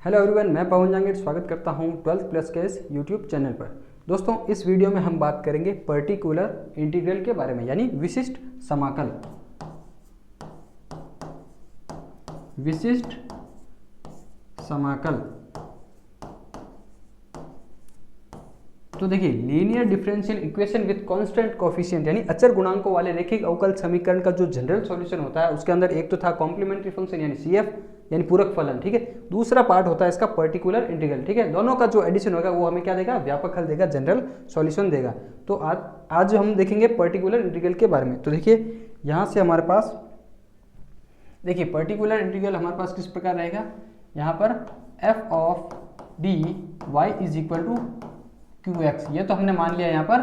Hello everyone, मैं पवन जांगीर स्वागत करता हूं 12th प्लस के इस यूट्यूब चैनल पर। दोस्तों, इस वीडियो में हम बात करेंगे पर्टिकुलर इंटीग्रल के बारे में, यानी विशिष्ट समाकल। विशिष्ट समाकल। तो देखिए, linear differential equation with constant coefficient, यानी अचर गुणांकों वाले रैखिक अवकल समीकरण का जो जनरल सॉल्यूशन होता है, उसके अंदर एक तो था कॉम्प्लीमेंट्री फंक्शन यानी सीएफ यानी पूरक फलन, ठीक है। दूसरा पार्ट होता है इसका पर्टिकुलर इंटीग्रल, ठीक है। दोनों का जो एडिशन होगा वो हमें क्या देगा, व्यापक हल देगा, जनरल सॉल्यूशन देगा। तो आज हम देखेंगे पर्टिकुलर इंटीग्रल के बारे में। तो देखिए, यहाँ से हमारे पास देखिए पर्टिकुलर इंटीग्रल हमारे पास किस प्रकार रहेगा। यहाँ पर F of D Y is equal to Q X, ये तो हमने मान लिया यहाँ पर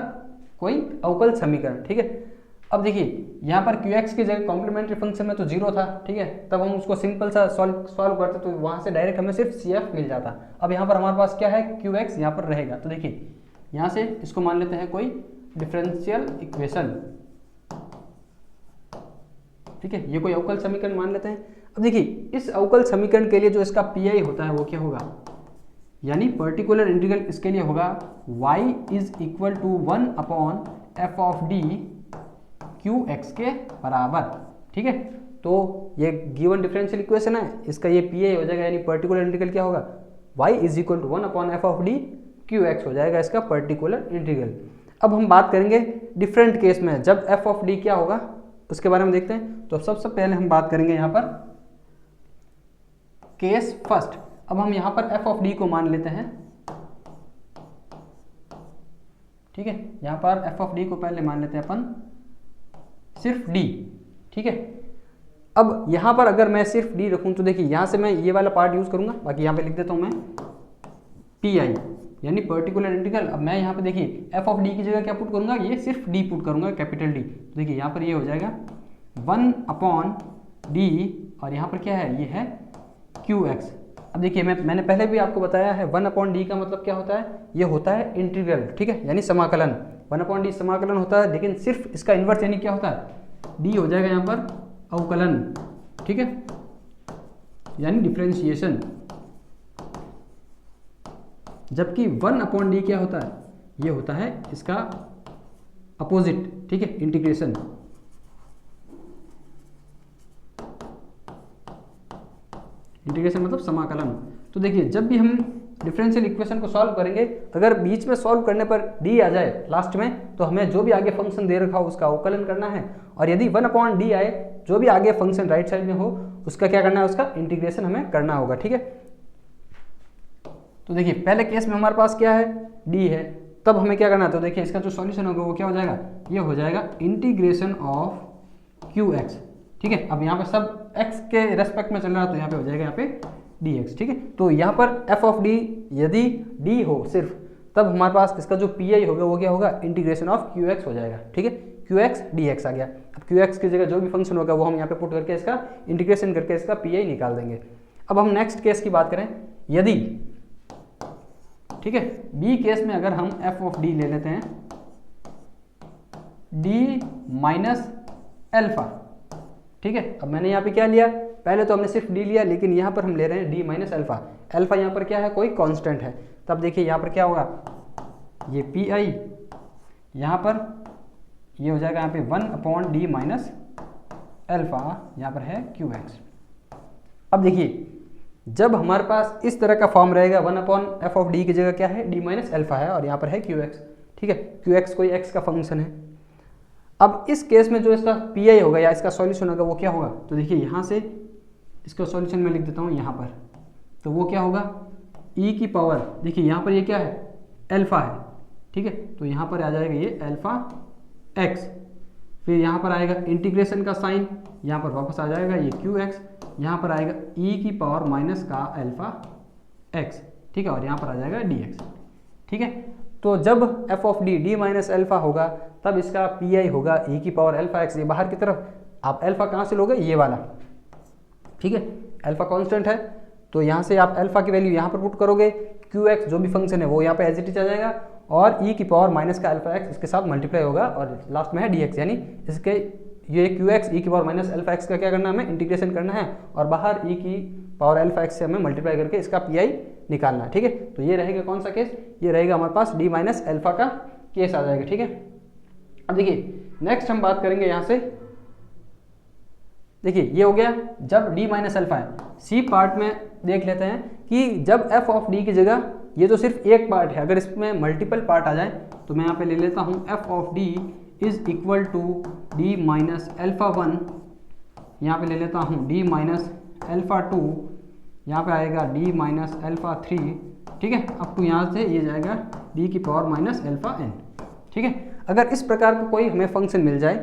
कोई अवकल समीकरण, ठीक है। अब देखिए, यहाँ पर क्यू एक्स की जगह कॉम्प्लीमेंट्री फंक्शन में तो जीरो था, ठीक है। तब हम उसको सिंपल सा सॉल्व करते तो वहाँ से डायरेक्ट हमें सिर्फ सी एफ मिल जाता। अब यहाँ पर हमारे पास क्या है, क्यू एक्स यहाँ पर रहेगा। तो देखिए, यहाँ से इसको मान लेते हैं कोई डिफरेंशियल इक्वेशन, ठीक है। ये कोई अवकल समीकरण मान लेते हैं। अब देखिए, इस अवकल समीकरण के लिए जो इसका पी आई होता है वो क्या होगा, यानी पर्टिकुलर इंटीग्रल इसके लिए होगा y is equal to 1 upon F of D Q X के बराबर, ठीक है। तो ये गिवन डिफरेंशियल इक्वेशन है, इसका ये पी ए हो जाएगा, यानी पर्टिकुलर इंटीग्रल क्या होगा, y is equal to 1 upon F of D Q X हो जाएगा इसका पर्टिकुलर इंटीग्रल। अब हम बात करेंगे डिफरेंट केस में, जब एफ ऑफ डी क्या होगा उसके बारे में देखते हैं। तो सबसे पहले हम बात करेंगे यहाँ पर केस फर्स्ट। अब हम यहाँ पर एफ ऑफ डी को मान लेते हैं, ठीक है। यहाँ पर एफ ऑफ डी को पहले मान लेते हैं अपन सिर्फ डी, ठीक है। अब यहाँ पर अगर मैं सिर्फ डी रखूँ तो देखिए, यहाँ से मैं ये वाला पार्ट यूज करूंगा, बाकी यहाँ पे लिख देता हूँ मैं पी आई यानी पर्टिकुलर इंटीग्रल। अब मैं यहाँ पे देखिए एफ ऑफ डी की जगह क्या पुट करूंगा, ये सिर्फ डी पुट करूंगा, कैपिटल डी। तो देखिए यहाँ पर ये हो जाएगा 1 अपॉन डी, और यहाँ पर क्या है, ये है क्यू एक्स। अब देखिए, मैंने पहले भी आपको बताया है 1 अपॉन डी का मतलब क्या होता है, ये होता है इंटीग्रल, ठीक है, यानी समाकलन। 1 अपॉन डी समाकलन होता है, लेकिन सिर्फ इसका इन्वर्स यानी क्या होता है, डी हो जाएगा यहाँ पर अवकलन, ठीक है, यानी डिफरेंशिएशन। जबकि 1 अपॉन डी क्या होता है, ये होता है इसका अपोजिट, ठीक है, इंटीग्रेशन। इंटीग्रेशन मतलब समाकलन। तो देखिए, जब भी हम डिफरेंशियल इक्वेशन को सॉल्व करेंगे, अगर बीच में सॉल्व करने पर डी आ जाए लास्ट में, तो हमें जो भी आगे फंक्शन दे रखा हो उसका अवकलन करना है। और यदि 1 अपॉन डी आए, जो भी आगे फंक्शन राइट साइड में हो उसका क्या करना है, उसका इंटीग्रेशन हमें करना होगा, ठीक है। तो देखिए, पहले केस में हमारे पास क्या है, डी है, तब हमें क्या करना है। तो देखिए, इसका जो सॉल्यूशन होगा वो क्या हो जाएगा, ये हो जाएगा इंटीग्रेशन ऑफ क्यू एक्स, ठीक है। अब यहाँ पे सब x के रेस्पेक्ट में चल रहा है, तो यहाँ पे हो जाएगा यहाँ पे dx, ठीक है। तो यहाँ पर f ऑफ d यदि d हो सिर्फ, तब हमारे पास इसका जो पी आई होगा वो क्या होगा, इंटीग्रेशन ऑफ क्यू एक्स हो जाएगा, ठीक है। क्यू एक्स डी एक्स आ गया। अब क्यू एक्स की जगह जो भी फंक्शन होगा वो हम यहाँ पे पुट करके इसका इंटीग्रेशन करके इसका पी आई निकाल देंगे। अब हम नेक्स्ट केस की बात करें, यदि, ठीक है, बी केस में अगर हम f ऑफ d ले लेते हैं d माइनस एल्फा, ठीक है। अब मैंने यहाँ पे क्या लिया, पहले तो हमने सिर्फ डी लिया, लेकिन यहाँ पर हम ले रहे हैं डी माइनस अल्फा। अल्फा यहाँ पर क्या है, कोई कांस्टेंट है। तब देखिए यहाँ पर क्या होगा, ये पी आई यहाँ पर ये हो जाएगा यहाँ पे 1 अपॉन डी माइनस अल्फा, यहाँ पर है क्यू एक्स। अब देखिए, जब हमारे पास इस तरह का फॉर्म रहेगा, 1 अपॉन एफ ऑफ डी की जगह क्या है, डी माइनस अल्फा है, और यहाँ पर है क्यू एक्स, ठीक है। क्यू एक्स कोई एक्स का फंक्शन है। अब इस केस में जो इसका पी आई होगा या इसका सॉल्यूशन होगा वो क्या होगा, तो देखिए यहाँ से इसका सॉल्यूशन मैं लिख देता हूँ यहाँ पर। तो वो क्या होगा, e की पावर, देखिए यहाँ पर ये क्या है, अल्फा है, ठीक है। तो यहाँ पर आ जाएगा ये अल्फा एक्स, फिर यहाँ पर आएगा इंटीग्रेशन का साइन, यहाँ पर वापस आ जाएगा ये क्यू एक्स, यहाँ पर आएगा e की पावर माइनस का अल्फा एक्स, ठीक है, और यहाँ पर आ जाएगा डी एक्स, ठीक है। तो जब F of D D minus alpha होगा, तब इसका पी आई होगा e की पावर अल्फा एक्स। ये बाहर की तरफ आप अल्फा कहाँ से लोगे, ये वाला, ठीक है। अल्फा कांस्टेंट है, तो यहाँ से आप अल्फा की वैल्यू यहाँ पर पुट करोगे, क्यू एक्स जो भी फंक्शन है वो यहाँ पे एज इट इज आ जाएगा, और e की पावर माइनस का अल्फा एक्स इसके साथ मल्टीप्लाई होगा, और लास्ट में है डी एक्स, यानी इसके ये क्यू एक्स ई की पावर माइनस अल्फा एक्स का क्या करना है, हमें इंटीग्रेशन करना है, और बाहर e की पावर अल्फा एक्स से हमें मल्टीप्लाई करके इसका पी आई निकालना है, ठीक है। तो ये रहेगा कौन सा केस, ये रहेगा हमारे पास डी माइनस अल्फा का केस आ जाएगा, ठीक है। अब देखिए नेक्स्ट हम बात करेंगे यहाँ से, देखिए ये हो गया जब डी माइनस अल्फा है। सी पार्ट में देख लेते हैं कि जब एफ ऑफ डी की जगह, ये तो सिर्फ एक पार्ट है, अगर इसमें मल्टीपल पार्ट आ जाए तो मैं यहाँ पे ले लेता हूँ F of D is equal to D minus alpha 1, यहाँ पे ले लेता हूँ डी माइनस अल्फा 2, यहाँ पे आएगा डी माइनस अल्फा 3, ठीक है, अप टू यहाँ से ये जाएगा डी की पावर माइनस अल्फा n, ठीक है। अगर इस प्रकार का कोई हमें फंक्शन मिल जाए,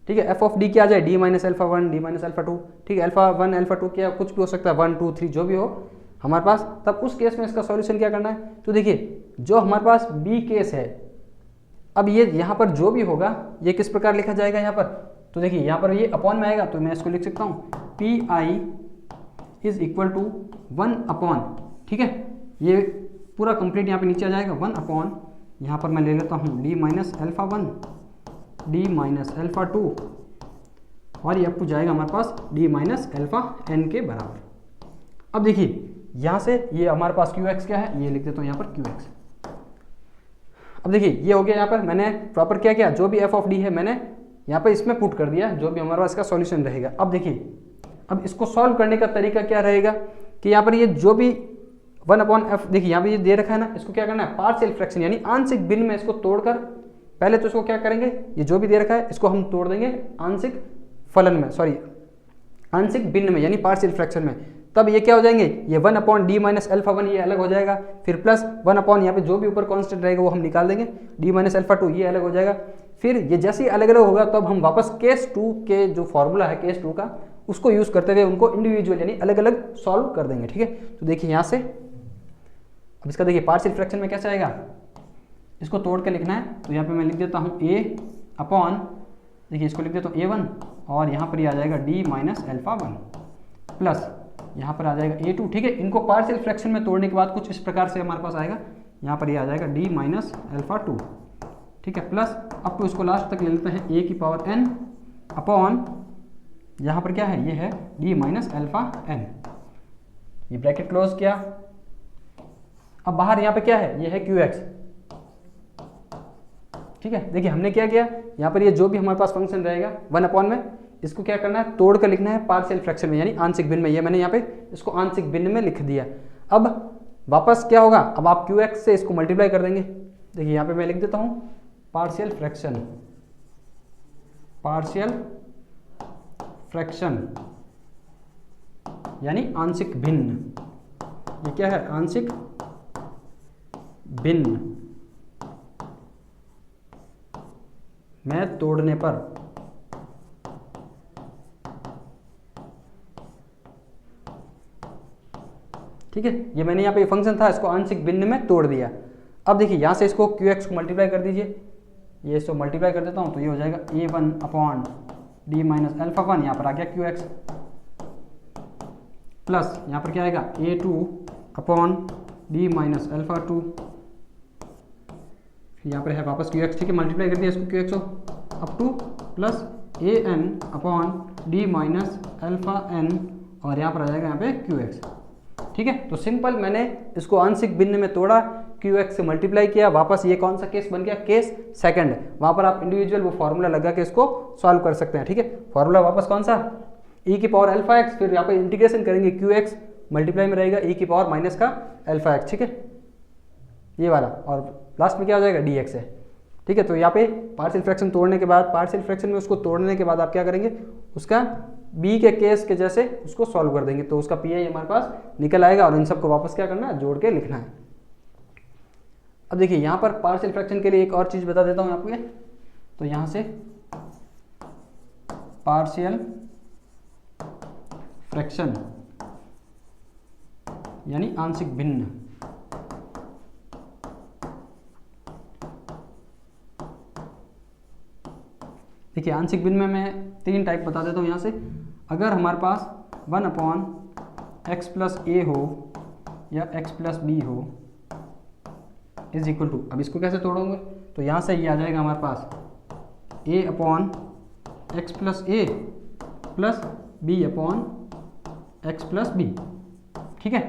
ठीक है, एफ ऑफ डी क्या आ जाए D minus alpha 1 D minus alpha 2, ठीक है, अल्फा 1 अल्फा 2 क्या कुछ भी हो सकता है, 1 2 3 जो भी हो हमारे पास, तब उस केस में इसका सॉल्यूशन क्या करना है। तो देखिए जो हमारे पास बी केस है, अब ये यहाँ पर जो भी होगा ये किस प्रकार लिखा जाएगा यहाँ पर, तो देखिए यहाँ पर ये अपॉन में आएगा, तो मैं इसको लिख सकता हूँ P I is equal to 1 upon, ठीक है, ये पूरा कंप्लीट यहाँ पे नीचे आ जाएगा 1 अपॉन, यहाँ पर मैं ले लेता हूँ D minus alpha 1 D minus alpha 2, और ये अप टू जाएगा हमारे पास डी माइनस अल्फा n के बराबर। अब देखिए यहाँ से ये हमारे पास क्यू एक्स क्या है, ये लिख देता हूँ यहाँ पर क्यू एक्स। अब देखिए ये हो गया, यहाँ पर मैंने प्रॉपर क्या किया, जो भी एफ ऑफ डी है मैंने यहाँ पर इसमें पुट कर दिया, जो भी हमारे पास इसका सॉल्यूशन रहेगा। अब देखिए अब इसको सॉल्व करने का तरीका क्या रहेगा कि यहाँ पर ये जो भी 1 अपॉन एफ, देखिए यहाँ पे ये दे रखा है ना, इसको क्या करना है पार्शियल फ्रैक्शन यानी आंशिक भिन्न में इसको तोड़कर, पहले तो इसको क्या करेंगे, ये जो भी दे रखा है इसको हम तोड़ देंगे आंशिक फलन में, सॉरी आंशिक भिन्न में यानी पार्शियल फ्रैक्शन में, तब ये क्या हो जाएंगे, ये 1 अपॉन डी माइनस अल्फा 1 ये अलग हो जाएगा, फिर प्लस 1 अपॉन यहाँ पे जो भी ऊपर कांस्टेंट रहेगा वो हम निकाल देंगे, डी माइनस अल्फा 2 ये अलग हो जाएगा। फिर ये जैसे ही अलग अलग होगा तब हम वापस केस 2 के जो फॉर्मूला है केस 2 का उसको यूज़ करते हुए उनको इंडिविजुअल यानी अलग अलग सॉल्व कर देंगे, ठीक है। तो देखिए यहाँ से अब इसका देखिए पार्शियल फ्रैक्शन में कैसे आएगा, इसको तोड़ के लिखना है, तो यहाँ पे मैं लिख देता हूँ a अपॉन, देखिए इसको लिख देता हूँ a1, और यहाँ पर ये आ जाएगा d माइनस अल्फा 1 प्लस यहाँ पर आ जाएगा a2, ठीक है। इनको पार्शियल फ्रैक्शन में तोड़ने के बाद कुछ इस प्रकार से हमारे पास आएगा, यहाँ पर ये आ जाएगा d माइनस अल्फा 2, ठीक है, प्लस अब तो इसको लास्ट तक ले लेते हैं a की पावर n अपॉन, यहाँ पर क्या है, ये है d माइनस अल्फा n, ये ब्रैकेट क्लोज किया। अब बाहर यहाँ पे क्या है, ये है क्यू एक्स, ठीक है। देखिए हमने क्या किया, यहाँ पर ये जो भी हमारे पास फंक्शन रहेगा 1 अपॉन में, इसको क्या करना है तोड़ कर लिखना है पार्शियल फ्रैक्शन में यानी आंशिक भिन्न में, ये मैंने यहाँ पे इसको आंशिक भिन्न में लिख दिया। अब वापस क्या होगा, अब आप क्यू एक्स से इसको मल्टीप्लाई कर देंगे, देखिए यहाँ पे मैं लिख देता हूँ पार्शियल फ्रैक्शन, पार्शियल फ्रैक्शन यानी आंशिक भिन्न, ये क्या है आंशिक भिन्न में तोड़ने पर, ठीक है, ये मैंने यहाँ पे ये फंक्शन था इसको आंशिक भिन्न में तोड़ दिया। अब देखिए यहाँ से इसको क्यू एक्स को मल्टीप्लाई कर दीजिए, ये इसको मल्टीप्लाई कर देता हूँ तो ये हो जाएगा a1 upon D minus alpha 1, यहाँ पर आ गया क्यू एक्स, प्लस यहाँ पर क्या आएगा a2 upon D minus alpha 2, यहाँ पर है वापस क्यू एक्स, ठीक है, मल्टीप्लाई कर दिया इसको Q x up two plus an upon D minus alpha n, और यहाँ पर आ जाएगा यहाँ पे क्यू एक्स, ठीक है। तो सिंपल मैंने इसको आंशिक भिन्न में तोड़ा, क्यू एक्स से मल्टीप्लाई किया, वापस ये कौन सा केस बन गया, केस सेकंड। वहाँ पर आप इंडिविजुअल वो फॉर्मूला लगा के इसको सॉल्व कर सकते हैं, ठीक है। फॉर्मूला वापस कौन सा, e की पावर अल्फा एक्स, फिर यहाँ पे इंटीग्रेशन करेंगे क्यू एक्स मल्टीप्लाई में रहेगा e की पावर माइनस का अल्फा एक्स, ठीक है, ये वाला, और लास्ट में क्या हो जाएगा डी एक्स है, ठीक है। तो यहाँ पे पार्शियल फ्रैक्शन तोड़ने के बाद, पार्शियल फ्रैक्शन में उसको तोड़ने के बाद आप क्या करेंगे, उसका बी के केस के जैसे उसको सॉल्व कर देंगे, तो उसका पी आई हमारे पास निकल आएगा, और इन सबको वापस क्या करना है जोड़ के लिखना है। अब देखिए यहाँ पर पार्शियल फ्रैक्शन के लिए एक और चीज़ बता देता हूँ आपको, तो यहाँ से पार्शियल फ्रैक्शन यानी आंशिक भिन्न, देखिए आंशिक भिन्न में मैं 3 टाइप बता देता हूँ यहाँ से। अगर हमारे पास 1 अपॉन एक्स प्लस ए हो या एक्स प्लस बी हो इज इक्वल टू, अब इसको कैसे तोड़ोगे, तो यहाँ से ये आ जाएगा हमारे पास a upon X plus A plus B upon X plus B, ठीक है।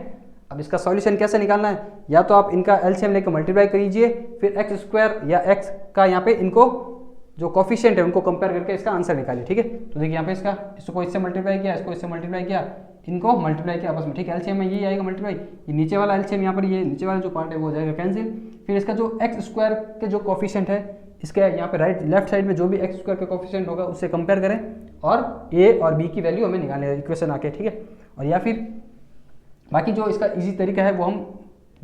अब इसका सॉल्यूशन कैसे निकालना है, या तो आप इनका एलसीएम लेकर मल्टीप्लाई करीजिए, फिर एक्स स्क्वायर या एक्स का यहाँ पे इनको जो कोफिशिएंट है उनको कंपेयर करके इसका आंसर निकालिए, ठीक है। तो देखिए यहाँ पे इसको इससे मल्टीप्लाई किया, इसको इससे मल्टीप्लाई किया, इनको मल्टीप्लाई किया आपस में, ठीक है। एलसीएम में यही आएगा मल्टीप्लाई, ये नीचे वाला एलसीएम यहाँ पर ये नीचे वाला जो पार्ट है वो हो जाएगा कैंसिल। फिर इसका जो एक्स स्क्वायर के जो कोफिशिएंट है इसके यहाँ पे लेफ्ट साइड में जो भी एक्स स्क्वायर का कोफिशिएंट होगा उससे कंपेयर करें और ए और बी की वैल्यू हमें निकालनी है इक्वेशन आके, ठीक है। और या फिर बाकी जो इसका इजी तरीका है वो हम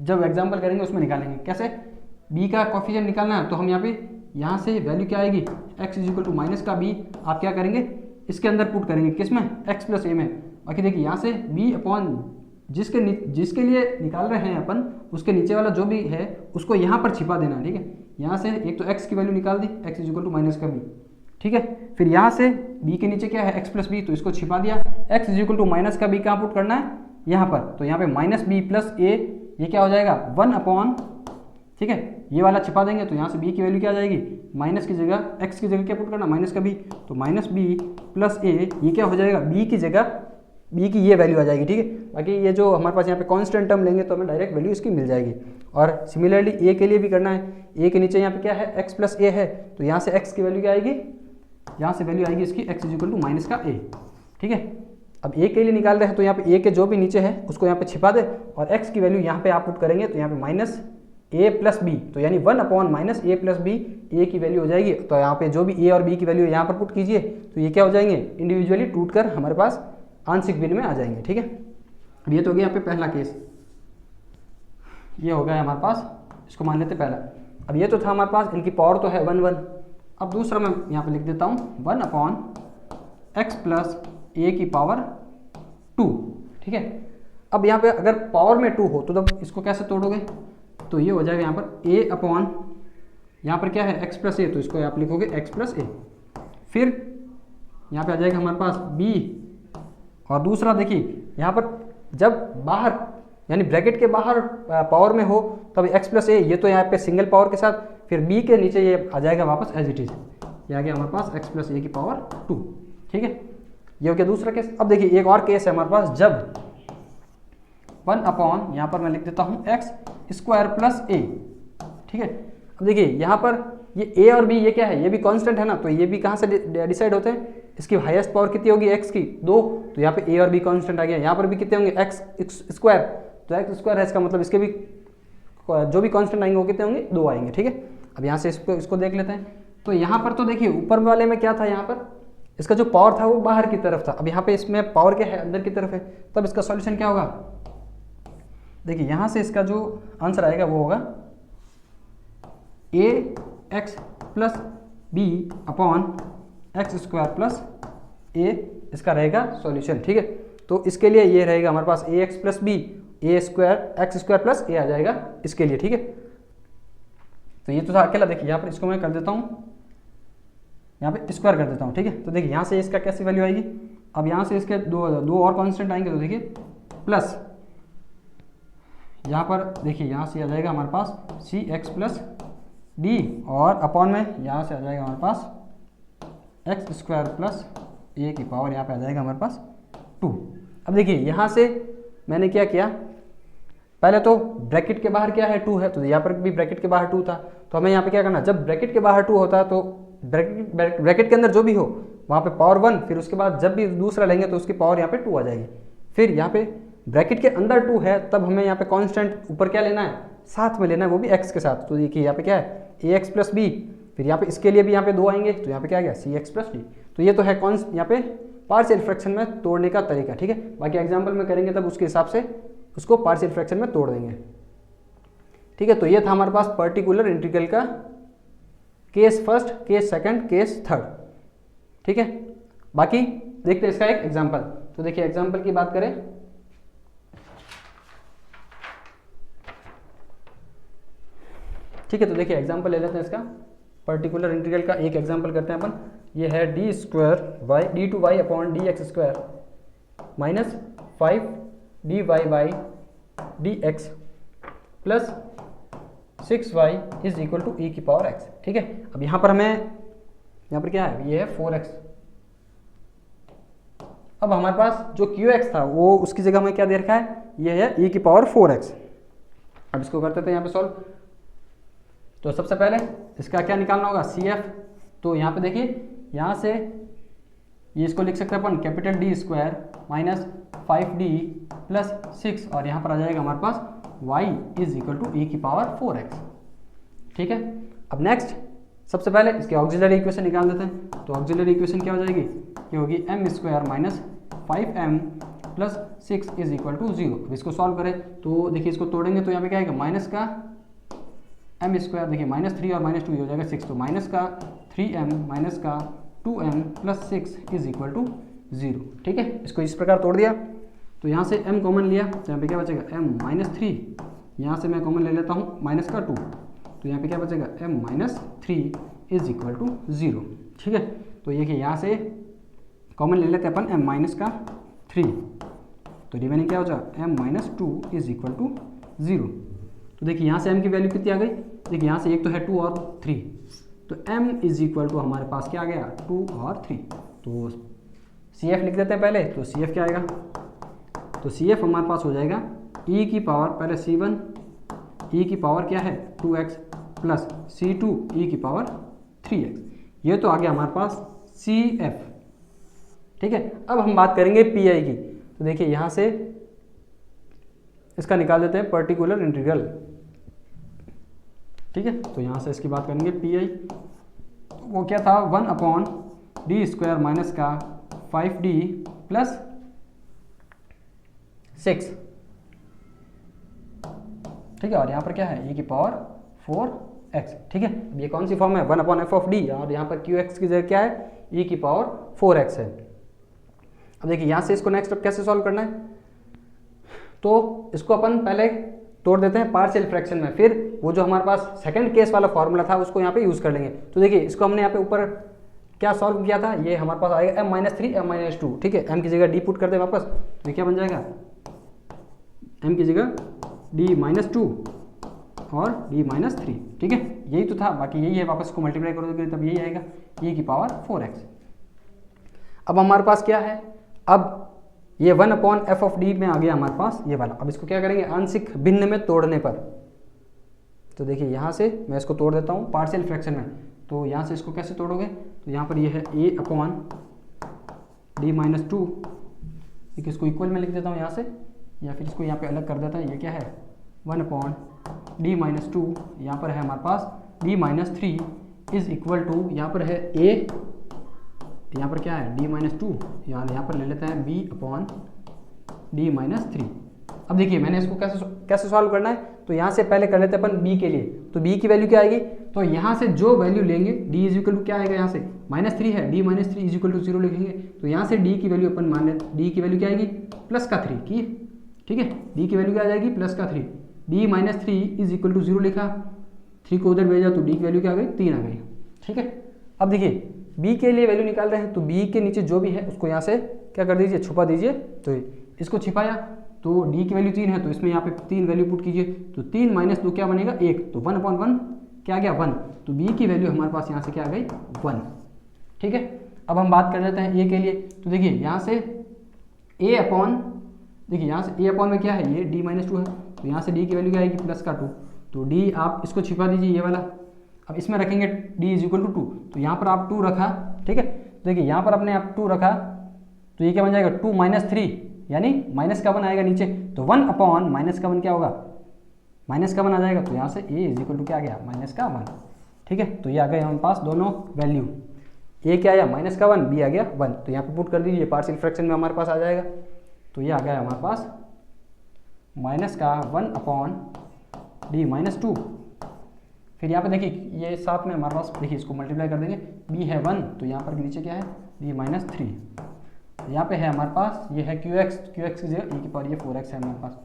जब एग्जाम्पल करेंगे उसमें निकालेंगे। कैसे, बी का कोफिशिएंट निकालना है तो हम यहाँ से वैल्यू क्या आएगी, x is equal to minus का b आप क्या करेंगे इसके अंदर पुट करेंगे, किस में, x प्लस ए में। बाकी देखिए यहाँ से b अपॉन जिसके लिए निकाल रहे हैं अपन उसके नीचे वाला जो भी है उसको यहाँ पर छिपा देना है, ठीक है। यहाँ से एक तो x की वैल्यू निकाल दी, x is equal to minus का b, ठीक है। फिर यहाँ से b के नीचे क्या है x प्लस बी, तो इसको छिपा दिया, x is equal to minus का b कहाँ पुट करना है, यहाँ पर। तो यहाँ पे माइनस बी प्लस ए ये क्या हो जाएगा 1 अपॉन, ठीक है, ये वाला छिपा देंगे तो यहाँ से b की वैल्यू क्या आ जाएगी, माइनस की जगह x की जगह क्या पुट करना, माइनस का b, तो माइनस b प्लस ए ये क्या हो जाएगा, b की जगह b की ये वैल्यू आ जाएगी, ठीक है। बाकी ये जो हमारे पास यहाँ पे कांस्टेंट टर्म लेंगे तो हमें डायरेक्ट वैल्यू इसकी मिल जाएगी। और सिमिलरली a के लिए भी करना है, a के नीचे यहाँ पे क्या है x प्लस ए है, तो यहाँ से x की वैल्यू क्या आएगी, यहाँ से वैल्यू आएगी इसकी x is equal to minus का a, ठीक है। अब a के लिए निकाल रहे हैं तो यहाँ पे a के जो भी नीचे है उसको यहाँ पे छिपा दे और x की वैल्यू यहाँ पे आप पुट करेंगे तो यहाँ पे माइनस a प्लस बी, तो यानी 1 अपॉन माइनस ए प्लस बी, ए की वैल्यू हो जाएगी। तो यहाँ पे जो भी a और b की वैल्यू यहाँ पर पुट कीजिए तो ये क्या हो जाएंगे, इंडिविजुअली टूट कर हमारे पास आंशिक भिन्न में आ जाएंगे, ठीक है। अब ये तो हो गया यहाँ पे पहला केस, ये हो गया हमारे पास, इसको मान लेते पहला। अब ये तो था हमारे पास, इनकी पावर तो है 1 1। अब दूसरा मैं यहाँ पे लिख देता हूँ 1 अपॉन एक्स प्लस ए की पावर 2, ठीक है। अब यहाँ पे अगर पावर में 2 हो तो तब इसको कैसे तोड़ोगे, तो ये हो जाएगा यहाँ पर a अपॉन, यहाँ पर क्या है x प्लस ए, तो इसको आप लिखोगे x प्लस ए। फिर यहाँ पे आ जाएगा हमारे पास b, और दूसरा देखिए यहाँ पर जब बाहर यानी ब्रैकेट के बाहर पावर में हो तब x प्लस ए, ये तो यहाँ पे सिंगल पावर के साथ, फिर b के नीचे ये आ जाएगा वापस एज इट इज, ये आ गया हमारे पास x प्लस ए की पावर 2, ठीक है। ये हो गया दूसरा केस। अब देखिए एक और केस है हमारे पास, जब 1 अपॉन यहाँ पर मैं लिख देता हूँ एक्स स्क्वायर प्लस ए, ठीक है। अब देखिए यहाँ पर ये a और b ये क्या है, ये भी कांस्टेंट है ना, तो ये भी कहाँ से डिसाइड होते हैं, इसकी हाईएस्ट पावर कितनी होगी x की 2, तो यहाँ पे a और b कांस्टेंट आ गया। यहाँ पर भी कितने होंगे x स्क्वायर, तो x स्क्वायर है इसका मतलब इसके भी जो भी कांस्टेंट आएंगे वो कितने होंगे 2 आएंगे, ठीक है। अब यहाँ से इसको देख लेते हैं। तो यहाँ पर तो देखिए ऊपर वाले में क्या था, यहाँ पर इसका जो पावर था वो बाहर की तरफ था, अब यहाँ पे इसमें पावर क्या है अंदर की तरफ है, तब इसका सॉल्यूशन क्या होगा, देखिए यहाँ से इसका जो आंसर आएगा वो होगा a x plus B upon X square plus A, इसका रहेगा सॉल्यूशन, ठीक है। तो इसके लिए ये रहेगा हमारे पास ए एक्स प्लस बी, ए स्क्वायर एक्स स्क्वायर प्लस ए आ जाएगा इसके लिए, ठीक है। तो ये तो था अकेला, देखिए यहाँ पर इसको मैं कर देता हूँ, यहाँ पे स्क्वायर कर देता हूँ, ठीक है। तो देखिए यहाँ से इसका कैसी वैल्यू आएगी, अब यहाँ से इसके दो और कांस्टेंट आएंगे, तो देखिए प्लस यहाँ पर देखिए यहाँ से आ जाएगा हमारे पास सी एक्स प्लस डी, और अपॉन में यहाँ से आ जाएगा हमारे पास एक्स स्क्वायर प्लस ए की पावर यहाँ पे आ जाएगा हमारे पास 2। अब देखिए यहाँ से मैंने क्या किया, पहले तो ब्रैकेट के बाहर क्या है 2 है, तो यहाँ पर भी ब्रैकेट के बाहर 2 था, तो हमें यहाँ पे क्या करना, जब ब्रैकेट के बाहर 2 होता है तो ब्रैकेट के अंदर जो भी हो वहाँ पे पावर 1, फिर उसके बाद जब भी दूसरा लेंगे तो उसकी पावर यहाँ पे 2 आ जाएगी। फिर यहाँ पे ब्रैकेट के अंदर 2 है तब हमें यहाँ पे कांस्टेंट ऊपर क्या लेना है, साथ में लेना है, वो भी x के साथ। तो देखिए यहाँ पे क्या है ए एक्स प्लस बी, फिर यहाँ पे इसके लिए भी यहाँ पे 2 आएंगे, तो यहाँ पे क्या आ गया सी एक्स प्लस डी। तो ये तो है यहाँ पे पार्शियल फ्रैक्शन में तोड़ने का तरीका, ठीक है। बाकी एग्जाम्पल में करेंगे तब उसके हिसाब से उसको पार्शियल फ्रैक्शन में तोड़ देंगे, ठीक है। तो ये था हमारे पास पर्टिकुलर इंटीग्रल का case first, case second, case third, ठीक है। बाकी देखते हैं इसका एक एग्जाम्पल। तो देखिए एग्जाम्पल की बात करें, ठीक है। तो देखिए एग्जाम्पल ले लेते हैं इसका, पर्टिकुलर इंटीग्रल का एक एग्जाम्पल करते हैं अपन। ये है D square Y D two Y upon D X square minus 5 D Y by D X plus 6y is equal to e की पावर x, ठीक है। अब यहाँ पर हमें यहाँ पर क्या है, ये है 4x। अब हमारे पास जो qx था वो उसकी जगह हमें क्या दे रखा है ये है e की पावर 4x। अब इसको करते थे यहाँ पे सॉल्व। तो सबसे पहले इसका क्या निकालना होगा, CF। तो यहाँ पे देखिए, यहाँ से ये इसको लिख सकते हैं अपन capital D square minus 5D plus 6, और यहाँ पर आ जाएगा हमारे पास y is equal to e की पावर 4x। ठीक है, अब नेक्स्ट सबसे पहले इसके ऑक्सिलरी इक्वेशन निकाल देते हैं। तो ऑक्सिलरी इक्वेशन क्या हो जाएगी, ये होगी m square minus 5m plus 6 is equal to 0। अब इसको सॉल्व करें तो देखिए, इसको तोड़ेंगे तो यहाँ पे क्या आएगा, माइनस का m स्क्वायर, देखिए माइनस 3 और माइनस 2 हो जाएगा 6, तो माइनस का 3m माइनस का 2m plus 6 is equal to 0। ठीक है, इसको इस प्रकार तोड़ दिया। तो यहाँ से m कॉमन लिया तो यहाँ पे क्या बचेगा, m माइनस 3, यहाँ से मैं कॉमन ले लेता हूँ माइनस का 2, तो यहाँ पे क्या बचेगा, m minus 3 is equal to 0। ठीक है, तो ये कि यहाँ से कॉमन ले लेते हैं अपन m माइनस का 3, तो रिमेनिंग क्या हो जाएगा, m minus 2 is equal to 0। तो देखिए यहाँ से m की वैल्यू कितनी आ गई, देखिए यहाँ से एक तो है 2 और 3, तो m इज इक्वल टू हमारे पास क्या आ गया, 2 और 3। तो CF लिख देते हैं पहले। तो CF क्या आएगा, तो CF हमारे पास हो जाएगा e की पावर, पहले C1 e की पावर क्या है 2x प्लस C2 e की पावर 3x, ये तो आ गया हमारे पास CF। ठीक है, अब हम बात करेंगे PI की। तो देखिए यहाँ से इसका निकाल देते हैं पर्टिकुलर इंटीग्रल। ठीक है, तो यहाँ से इसकी बात करेंगे PI, तो वो क्या था, 1/d स्क्वायर माइनस का 5d प्लस 6। ठीक है, और यहाँ पर क्या है, e की पावर 4x। ठीक है, अब ये कौन सी फॉर्म है, 1/f(d), और यहाँ पर qx की जगह क्या है, e की पावर 4x है। अब देखिए यहाँ से इसको नेक्स्ट अब कैसे सॉल्व करना है, तो इसको अपन पहले तोड़ देते हैं पार्शियल फ्रैक्शन में, फिर वो जो हमारे पास सेकंड केस वाला फॉर्मूला था उसको यहाँ पे यूज़ कर लेंगे। तो देखिए इसको हमने यहाँ पे ऊपर क्या सॉल्व किया था, ये हमारे पास आएगा m माइनस 3 m माइनस 2। ठीक है, m की जगह d पुट कर दे वापस, तो ये क्या बन जाएगा, m की जगह d माइनस 2 और d माइनस 3। ठीक है, यही तो था, बाकी यही है, वापस इसको मल्टीप्लाई करोगे तब यही आएगा, e की पावर 4x। अब हमारे पास क्या है, अब ये 1/f(d) में आ गया हमारे पास ये वाला। अब इसको क्या करेंगे, आंशिक भिन्न में तोड़ने पर। तो देखिए यहाँ से मैं इसको तोड़ देता हूँ पार्शियल फ्रैक्शन में। तो यहाँ से इसको कैसे तोड़ोगे, तो यहाँ पर ये है a/d माइनस 2, देखिए इसको इक्वल में लिख देता हूँ यहाँ से, या फिर इसको यहाँ पे अलग कर देता है। ये क्या है, 1/d माइनस 2, यहाँ पर है हमारे पास d minus 3 is equal to, यहाँ पर है a, यहाँ पर क्या है d माइनस 2, यहाँ पर ले लेते हैं b/d माइनस 3। अब देखिए मैंने इसको कैसे सॉल्व करना है, तो यहाँ से पहले कर लेते हैं अपन b के लिए। तो b की वैल्यू क्या आएगी, तो यहाँ से जो वैल्यू लेंगे d इज इक्वल टू क्या आएगा, यहाँ से माइनस 3 है, d minus 3 is equal to 0 लिखेंगे। तो यहाँ से d की वैल्यू अपन मान लेते, d की वैल्यू क्या आएगी, प्लस का 3 की। ठीक है, d की वैल्यू क्या आ जाएगी, प्लस का 3, d minus 3 is equal to 0 लिखा, 3 को उधर भेजा तो d की वैल्यू क्या आ गई, 3 आ गई। ठीक है, अब देखिए b के लिए वैल्यू निकाल रहे हैं, तो b के नीचे जो भी है उसको यहाँ से क्या कर दीजिए, छुपा दीजिए। तो इसको छिपाया, तो d की वैल्यू 3 है, तो इसमें यहाँ पे 3 वैल्यू पुट कीजिए, तो 3 माइनस 2 क्या बनेगा, 1, तो 1/1 क्या आ गया, 1। तो b की वैल्यू हमारे पास यहाँ से क्या आ गई, 1। ठीक है, अब हम बात कर लेते हैं a के लिए। तो देखिए यहाँ से देखिए यहाँ से a/, में क्या है, ये d माइनस 2 है, तो यहाँ से d की वैल्यू क्या आएगी, प्लस का 2, तो d आप इसको छिपा दीजिए ये वाला। अब इसमें रखेंगे d इज इक्वल टू 2, तो यहाँ पर आप 2 रखा। ठीक है, तो देखिए यहाँ पर आपने आप 2 रखा, तो ये क्या बन जाएगा, 2 माइनस 3, यानी माइनस का 1 आएगा नीचे, तो 1/ माइनस का 1 क्या होगा, माइनस का 1 आ जाएगा। तो यहाँ से a इज इक्वल टू क्या आ गया, माइनस का 1। ठीक है, तो ये आ गए हमारे पास दोनों वैल्यू, a क्या आया, माइनस का 1, b आ गया 1। तो यहाँ पे पुट कर दीजिए, पार्शियल फ्रैक्शन में हमारे पास आ जाएगा। तो ये आ गया हमारे पास माइनस का 1/d माइनस 2। फिर यहाँ पे देखिए ये साथ में हमारे पास, देखिए इसको मल्टीप्लाई कर देंगे, b है 1, तो यहाँ पर नीचे क्या है, d माइनस 3, यहाँ पे है हमारे पास, ये है qx की जगह e की पावर ये 4x है हमारे पास।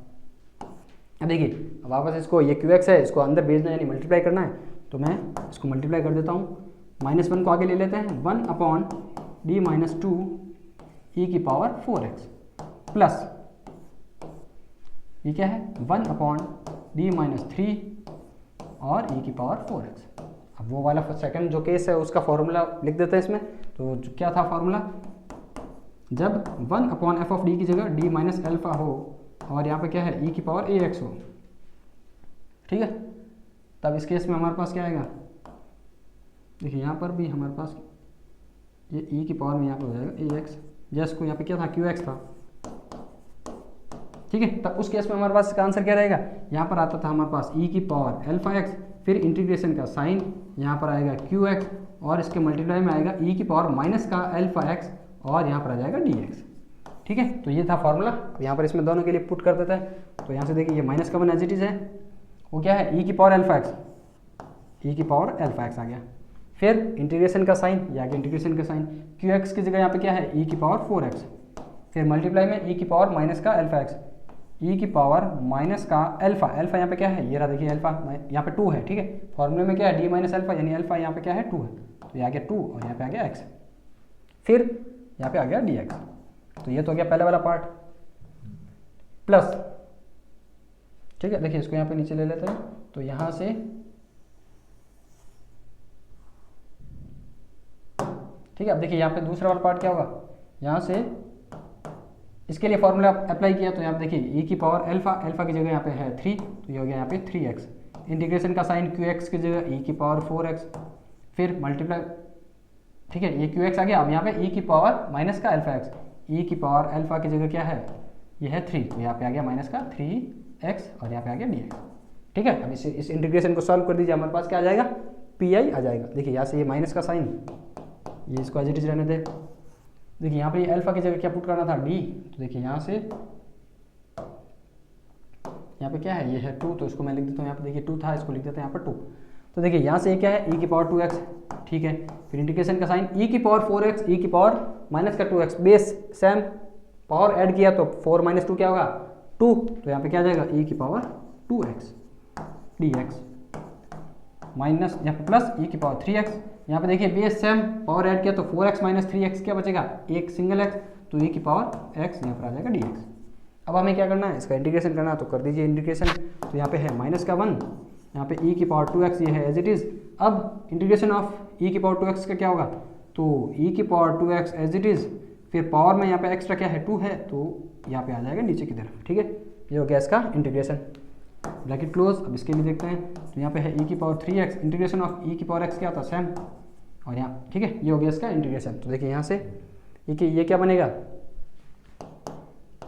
अब देखिए अब वापस इसको, ये qx है, इसको अंदर भेजना है यानी मल्टीप्लाई करना है, तो मैं इसको मल्टीप्लाई कर देता हूँ। -1 को आगे ले लेते हैं, 1/d माइनस 2 e की पावर 4x प्लस ये क्या है, 1/d माइनस 3 और e की पावर 4x। अब वो वाला सेकंड जो केस है उसका फॉर्मूला लिख देते हैं इसमें। तो क्या था फॉर्मूला, जब 1/f(d) की जगह d माइनस अल्फा हो और यहाँ पे क्या है e की पावर ax हो, ठीक है, तब इस केस में हमारे पास क्या आएगा, देखिए यहाँ पर भी हमारे पास ये e की पावर में यहाँ पे हो जाएगा ax, जैसे को यहाँ पे क्या था qx था, ठीक है। तब उस केस में हमारे पास इसका आंसर क्या रहेगा, यहाँ पर आता था हमारे पास e की पावर अल्फा x, फिर इंटीग्रेशन का साइन यहाँ पर आएगा qx, और इसके मल्टीप्लाई में आएगा e की पावर माइनस का अल्फा x, और यहाँ पर आ जाएगा dx, ठीक है। तो ये था फॉर्मूला। अब यहाँ पर इसमें दोनों के लिए पुट कर देते हैं, तो यहाँ से देखिए ये माइनस का वन एज इट इज है, वो क्या है e की पावर अल्फा x, e की पावर अल्फा x आ गया, फिर इंटीग्रेशन का साइन, ये आ गया इंटीग्रेशन का साइन, qx की जगह यहाँ पे क्या है e की पावर 4x, फिर मल्टीप्लाई में e की पावर माइनस का अल्फा x, e की पावर माइनस का अल्फा, अल्फा यहाँ पे क्या है, ये रहा देखिए अल्फा, यहाँ पे 2 है, ठीक है, फॉर्मूले में क्या है d माइनस अल्फा, यानी अल्फा यहाँ पे क्या है 2 है, तो ये आ गया 2 और यहाँ पे आ गया x, फिर यहाँ पे आ गया dx। तो ये तो हो गया पहले वाला पार्ट, प्लस, ठीक है, देखिए इसको यहाँ पे नीचे ले लेते हैं, तो यहाँ से ठीक है। अब देखिए यहाँ पे दूसरा वाला पार्ट क्या होगा, यहाँ से इसके लिए फॉर्मूला अप्लाई किया, तो यहाँ पे देखिए e की पावर अल्फा, अल्फा की जगह यहाँ पे है 3, तो ये हो गया यहाँ पे 3x, इंटीग्रेशन का साइन qx की जगह e की पावर 4x, फिर मल्टीप्लाई, ठीक है, ये qx आ गया। अब यहाँ पे e की पावर माइनस का अल्फा x, e की पावर अल्फा की जगह क्या है, ये है 3, तो यहाँ पे आ गया माइनस का 3x, और यहाँ पे आ गया dx, ठीक है। अब इस इंटीग्रेशन को सॉल्व कर दीजिए, हमारे पास क्या आ जाएगा, pi आ जाएगा। देखिए यहाँ से ये माइनस का साइन, ये इसको एज इट इज रहने दे, देखिए यहाँ पे ये अल्फा की जगह क्या पुट करना था d, तो देखिए यहाँ से यहाँ पे क्या है, ये है 2, तो इसको मैं लिख देता हूँ, यहाँ पे देखिए 2 था, इसको लिख देते हैं यहाँ पर 2, तो देखिए यहाँ से ये क्या है e की पावर 2x, ठीक है, फिर इंटीग्रेशन का साइन e की पावर 4x, e की पावर माइनस का 2x, base same, power add किया तो 4 माइनस 2 क्या होगा 2, तो यहाँ पे क्या आ जाएगा e की पावर 2x dx, माइनस यहाँ पे प्लस e की पावर 3x, यहाँ पे देखिए बेस सेम, पावर ऐड किया तो 4x माइनस 3x क्या बचेगा, एक सिंगल x, तो e की पावर x यहाँ पर आ जाएगा dx। अब हमें क्या करना है, इसका इंटीग्रेशन करना है, तो कर दीजिए इंटीग्रेशन, तो यहाँ पे है माइनस का 1, यहाँ पे e की पावर 2x, ये है एज इट इज़। अब इंटीग्रेशन ऑफ e की पावर 2x का क्या होगा, तो e की power 2x as it is, फिर पावर में यहाँ पे एक्स्ट्रा क्या है 2 है, तो यहाँ पे आ जाएगा नीचे की तरफ, ठीक है। ये हो गया इसका इंटीग्रेशन, ब्रैकेट क्लोज। अब इसके भी देखते हैं, तो यहाँ पे है e की power 3x, integration of e की पावर x क्या होता है सेम, और यहाँ, ठीक है, ये हो गया इसका इंटीग्रेशन। तो देखिए यहाँ से ये क्या बनेगा,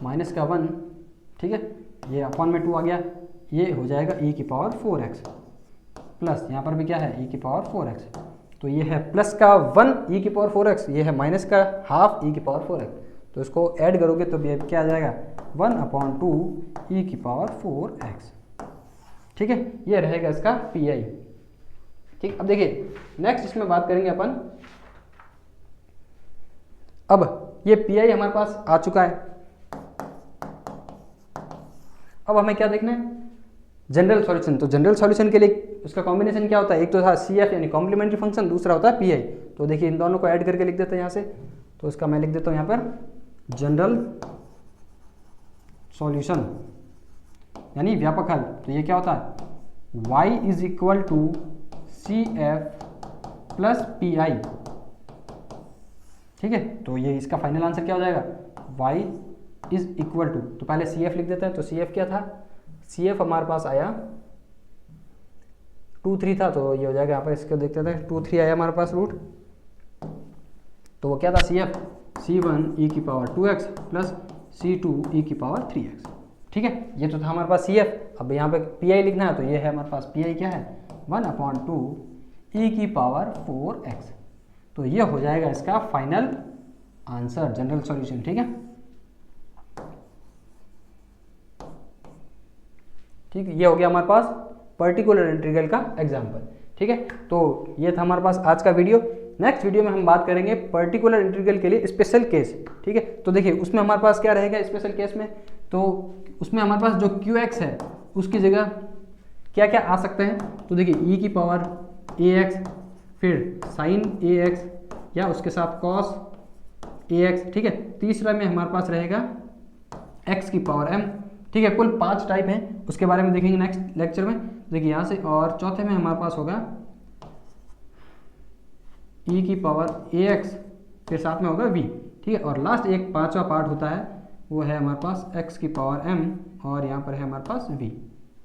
माइनस का 1, ठीक है, ये अपॉन में 2 आ गया, ये हो जाएगा e की पावर 4x, प्लस यहाँ पर भी क्या है e की पावर 4x, तो ये है प्लस का 1 e की पावर 4x, ये है माइनस का हाफ e की पावर 4x, तो इसको ऐड करोगे तो ये क्या आ जाएगा 1/2 e की पावर 4x, ठीक है, ये रहेगा इसका pi, ठीक। अब देखिए नेक्स्ट इसमें बात करेंगे अपन, अब ये pi हमारे पास आ चुका है, अब हमें क्या देखना है, जनरल सॉल्यूशन। तो जनरल सॉल्यूशन के लिए उसका कॉम्बिनेशन क्या होता है, एक तो था CF यानी कॉम्प्लीमेंट्री फंक्शन, दूसरा होता है PI। तो देखिए इन दोनों को ऐड करके लिख देते हैं यहाँ से, तो इसका मैं लिख देता हूँ यहाँ पर जनरल सॉल्यूशन यानी व्यापक हल। तो ये क्या होता है, y is equal to CF plus PI, ठीक है। तो ये इसका फाइनल आंसर क्या हो जाएगा, y इज इक्वल टू, तो पहले CF लिख देते हैं। तो CF क्या था, CF हमारे पास आया 2 3 था, तो ये हो जाएगा यहाँ पर, इसको देखते थे 2 3 आया हमारे पास रूट, तो वो क्या था CF C1 e की power 2x plus C2 e की पावर 3x, ठीक है। ये तो था हमारे पास CF। अब यहाँ पे PI लिखना है, तो ये है हमारे पास PI क्या है 1/2 e की पावर 4x, तो ये हो जाएगा इसका फाइनल आंसर, जनरल सॉल्यूशन, ठीक है। ठीक है, ये हो गया हमारे पास पर्टिकुलर इंटीग्रल का एग्जाम्पल, ठीक है। तो ये था हमारे पास आज का वीडियो। नेक्स्ट वीडियो में हम बात करेंगे पर्टिकुलर इंटीग्रल के लिए स्पेशल केस, ठीक है। तो देखिए उसमें हमारे पास क्या रहेगा स्पेशल केस में, तो उसमें हमारे पास जो QX है उसकी जगह क्या क्या आ सकते हैं, तो देखिए e की पावर ax, फिर साइन ax या उसके साथ cos ax, ठीक है। तीसरा में हमारे पास रहेगा x की पावर m, ठीक है। कुल 5 टाइप हैं, उसके बारे में देखेंगे नेक्स्ट लेक्चर में, देखिए यहाँ से। और चौथे में हमारे पास होगा e की पावर ax, फिर साथ में होगा v, ठीक है। और लास्ट एक 5वां पार्ट होता है वो है हमारे पास x की पावर m और यहाँ पर है हमारे पास v।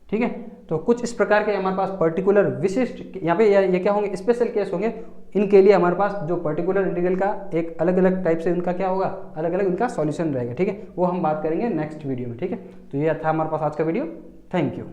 ठीक है, तो कुछ इस प्रकार के हमारे पास पर्टिकुलर विशिष्ट यहाँ पे ये क्या होंगे, स्पेशल केस होंगे। इनके लिए हमारे पास जो पर्टिकुलर इंटीग्रल का एक अलग अलग टाइप से उनका क्या होगा, अलग अलग उनका सॉल्यूशन रहेगा। ठीक है, वो हम बात करेंगे नेक्स्ट वीडियो में। ठीक है, तो ये था हमारे पास आज का वीडियो। Thank you.